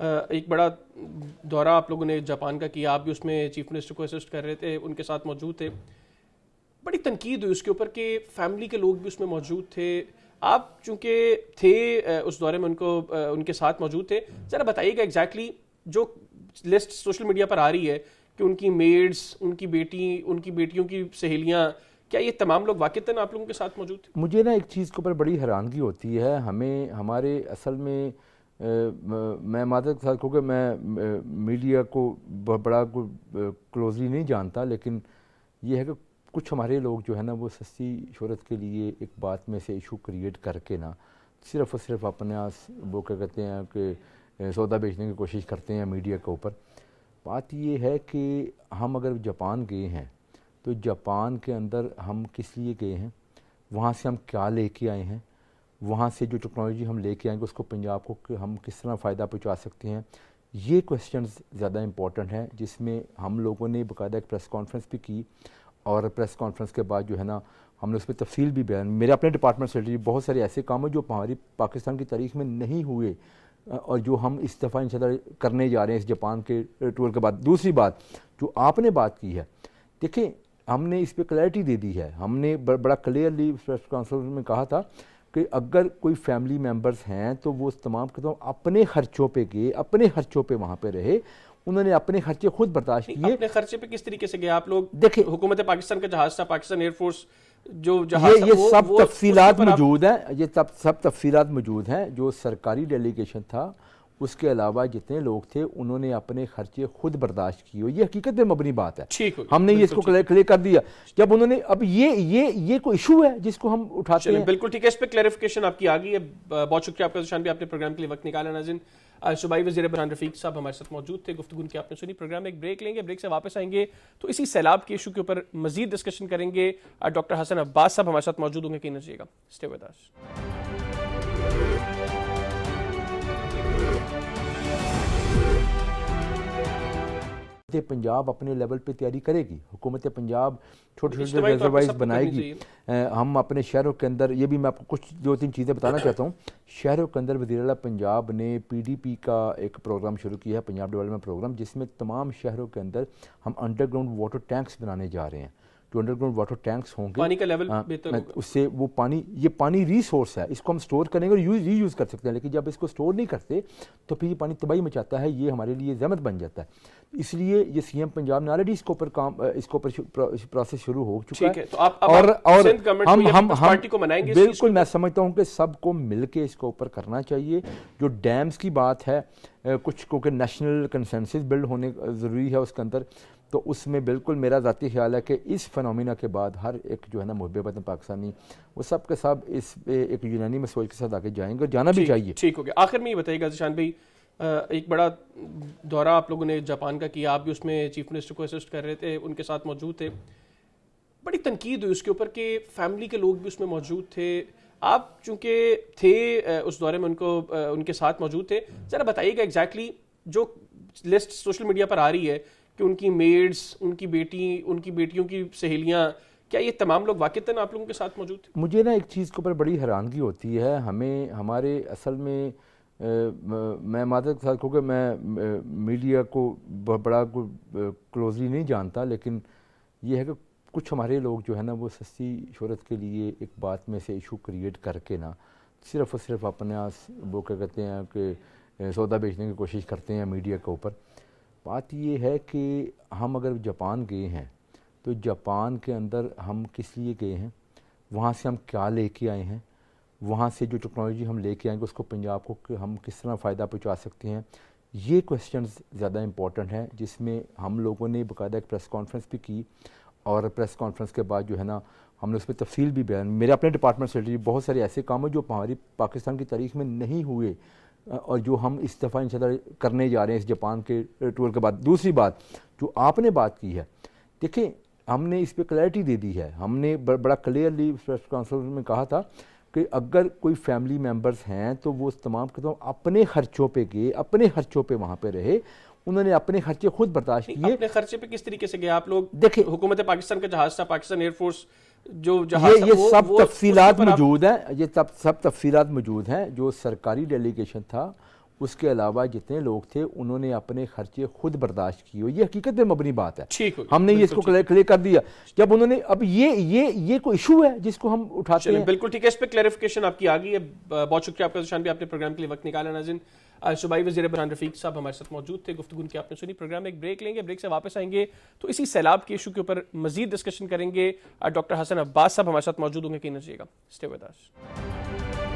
ایک بڑا دورہ آپ لوگوں نے جاپان کا کیا، آپ بھی اس میں چیف منسٹر کو اسسٹ کر رہے تھے، ان کے ساتھ موجود تھے. بڑی تنقید ہوئی اس کے اوپر کہ فیملی کے لوگ بھی اس میں موجود تھے. آپ چونکہ تھے اس دورے میں ان کے ساتھ موجود تھے، ذرا بتائیے گا ایگزیکٹلی جو لسٹ سوشل میڈیا پر آ رہی ہے کہ ان کی میڈز، ان کی بیٹیوں کی سہیلیاں، کیا یہ تمام لوگ واقعتاً آپ لوگوں کے ساتھ موجود تھے؟ مجھے نا ایک چیز کے اوپر بڑی حیرانگی ہوتی ہے. ہمارے اصل میں میں معذرت کے ساتھ کہوں کہ میں میڈیا کو بڑا کلوزلی نہیں جانتا، لیکن یہ ہے کہ کچھ ہمارے لوگ جو ہے نا وہ سستی شہرت کے لیے ایک بات میں سے ایشو کریٹ کر کے نا صرف اور صرف اپنے وہ کیا کہتے ہیں کہ سودا بیچنے کی کوشش کرتے ہیں میڈیا کے اوپر. بات یہ ہے کہ ہم اگر جاپان گئے ہیں تو جاپان کے اندر ہم کس لیے گئے ہیں، وہاں سے ہم کیا لے کے آئے ہیں، وہاں سے جو ٹیکنالوجی ہم لے کے آئیں گے اس کو پنجاب کو ہم کس طرح فائدہ پہنچا سکتے ہیں. یہ کویسچنز زیادہ امپورٹنٹ ہیں، جس میں ہم لوگوں نے باقاعدہ ایک پریس کانفرنس بھی کی، اور پریس کانفرنس کے بعد جو ہے نا ہم نے اس پہ تفصیل بھی بیان. میرے اپنے ڈپارٹمنٹ سے بہت سارے ایسے کام ہیں جو ہماری پاکستان کی تاریخ میں نہیں ہوئے اور جو ہم اس دفعہ انشاءاللہ کرنے جا رہے ہیں اس جاپان کے ٹور کے بعد. دوسری بات جو آپ نے بات کی ہے، دیکھیں ہم نے اس پہ کلیئرٹی دے دی ہے. ہم نے بڑا کلیئرلی پریس کانفرنس میں کہا تھا کہ اگر کوئی فیملی ممبرز ہیں تو وہ تمام کے تمام اپنے خرچوں پہ گئے، اپنے خرچوں پہ وہاں پہ رہے، انہوں نے اپنے خرچے خود برداشت کیے. اپنے خرچے پہ کس طریقے سے گئے آپ لوگ؟ دیکھیں حکومت پاکستان کا جہاز تھا، پاکستان ایئر فورس جو جہاز تھا، یہ سب تفصیلات موجود ہیں، یہ سب تفصیلات موجود ہیں. جو سرکاری ڈیلیگیشن تھا اس کے علاوہ جتنے لوگ تھے انہوں نے اپنے خرچے خود برداشت کیے. یہ حقیقت میں مبنی بات ہے. ہم نے یہ اس کو کلیئر کر دیا. جب انہوں نے اب یہ کوئی ایشو ہے جس کو ہم اٹھاتے ہیں. بالکل ٹھیک ہے، اس پہ کلیریفیکیشن آپ کی آ گئی ہے. بہت شکریہ آپ کا ذیشان بھی، آپ نے پروگرام کے لیے وقت نکالا. ناظرین، صوبائی وزیر برہان رفیق صاحب ہمارے ساتھ موجود تھے، گفتگو کی آپ نے سنی. پروگرام میں ایک بریک لیں گے، بریک سے واپس آئیں گے تو اسی سیلاب کے ایشو کے اوپر مزید ڈسکشن کریں گے. ڈاکٹر حسن عباس صاحب ہمارے ساتھ موجود ہوں گے، کہیں نہ جائیے گا. Stay with us. پنجاب اپنے لیول پہ تیاری کرے گی. حکومت پنجاب چھوٹے چھوٹے ریزروائز بنائے گی. ہم اپنے شہروں کے اندر، یہ بھی میں آپ کو کچھ 2-3 چیزیں بتانا چاہتا ہوں. شہروں کے اندر وزیر اعلیٰ پنجاب نے پی ڈی پی کا ایک پروگرام شروع کیا ہے، پنجاب ڈیولپمنٹ پروگرام، جس میں تمام شہروں کے اندر ہم انڈر گراؤنڈ واٹر ٹینکس بنانے جا رہے ہیں. جو انڈر گراؤنڈ واٹر ٹینکس ہوں گے، پانی کا لیول بہتر ہوگا. اس سے وہ پانی، یہ پانی ریسورس ہے، اس کو ہم سٹور کریں گے اور ری یوز کر سکتے ہیں. لیکن جب اس کو سٹور نہیں کرتے تو پھر یہ پانی تباہی مچاتا ہے، یہ ہمارے لیے زحمت بن جاتا ہے. اس لیے یہ سی ایم پنجاب نے آلریڈی اس کے اوپر پروسیس شروع ہو چکا ہے. اور بالکل میں سمجھتا ہوں کہ سب کو مل کے اس کے اوپر کرنا چاہیے. جو ڈیمز کی بات ہے، کچھ کیونکہ نیشنل کنسنسس بلڈ ہونے ضروری ہے اس کے اندر، تو اس میں بالکل میرا ذاتی خیال ہے کہ اس فنومینا کے بعد ہر ایک جو ہے نا محب وطن پاکستانی، وہ سب کے سب اس پہ ایک یونانی میں سوچ کے ساتھ آگے جائیں گے اور جانا بھی چاہیے. ٹھیک ہو گیا. آخر میں یہ بتائیے گا ذیشان بھائی، ایک بڑا دورہ آپ لوگوں نے جاپان کا کیا، آپ بھی اس میں چیف منسٹر کو اسسٹ کر رہے تھے، ان کے ساتھ موجود تھے. بڑی تنقید ہوئی اس کے اوپر کہ فیملی کے لوگ بھی اس میں موجود تھے. آپ چونکہ تھے اس دورے میں ان کے ساتھ موجود تھے، ذرا بتائیے گا ایگزیکٹلی جو لسٹ سوشل میڈیا پر آ رہی ہے کہ ان کی میڈز، ان کی بیٹیوں کی سہیلیاں، کیا یہ تمام لوگ واقعتاً آپ لوگوں کے ساتھ موجود تھے؟ مجھے نا ایک چیز کے اوپر بڑی حیرانگی ہوتی ہے. ہمارے اصل میں میں معذرت کے ساتھ کہوں کہ میں میڈیا کو بڑا کلوزلی نہیں جانتا، لیکن یہ ہے کہ کچھ ہمارے لوگ جو ہے نا وہ سستی شہرت کے لیے ایک بات میں سے ایشو کریٹ کر کے نا صرف اور صرف اپنے وہ کیا کہتے ہیں کہ سودا بیچنے کی کوشش کرتے ہیں میڈیا کے اوپر. بات یہ ہے کہ ہم اگر جاپان گئے ہیں تو جاپان کے اندر ہم کس لیے گئے ہیں، وہاں سے ہم کیا لے کے آئے ہیں، وہاں سے جو ٹیکنالوجی ہم لے کے آئیں گے اس کو پنجاب کو ہم کس طرح فائدہ پہنچا سکتے ہیں. یہ کویسچنز زیادہ امپورٹنٹ ہیں، جس میں ہم لوگوں نے باقاعدہ ایک پریس کانفرنس بھی کی، اور پریس کانفرنس کے بعد جو ہے نا ہم نے اس پہ تفصیل بھی بیان. میرے اپنے ڈپارٹمنٹ سے بہت سارے ایسے کام ہیں جو ہماری پاکستان کی تاریخ میں نہیں ہوئے اور جو ہم اس دفعہ انشاءاللہ کرنے جا رہے ہیں اس جاپان کے ٹور کے بعد. دوسری بات جو آپ نے بات کی ہے، دیکھیں ہم نے اس پہ کلیئرٹی دے دی ہے. ہم نے بڑا کلیئرلی پریس کانفرنس میں کہا تھا کہ اگر کوئی فیملی ممبرز ہیں تو وہ تمام کے تمام اپنے خرچوں پہ گئے، اپنے خرچوں پہ وہاں پہ رہے، انہوں نے اپنے خرچے خود برداشت کیے. اپنے خرچے پہ کس طریقے سے گئے آپ لوگ؟ دیکھیں حکومت پاکستان کا جہاز تھا، پاکستان ایئر فورس جو جہاز تھا، یہ سب تفصیلات موجود ہیں. یہ سب تفصیلات موجود ہیں. جو سرکاری ڈیلیگیشن تھا اس کے علاوہ جتنے لوگ تھے انہوں نے اپنے خرچے خود برداشت کیے. یہ حقیقت میں مبنی بات ہے, ہم نے یہ اس کو کلیئر کر دیا. جب انہوں نے اب یہ کوئی ایشو ہے جس کو ہم اٹھاتے ہیں. بالکل ٹھیک ہے, اس پہ کلیریفیکیشن آپ کی آ گئی ہے. بہت شکریہ آپ کا ذیشان بھی, آپ نے پروگرام کے لیے وقت نکالا. ناظرین, صوبائی وزیر برہان رفیق صاحب ہمارے ساتھ موجود تھے, گفتگو کی آپ نے سنی. پروگرام میں ایک بریک لیں گے, بریک سے واپس آئیں گے تو اسی سیلاب کے ایشو کے اوپر مزید ڈسکشن کریں گے. ڈاکٹر حسن عباس صاحب ہمارے ساتھ موجود ہوں گے, کہیں نہ جائیے گا. Stay with us.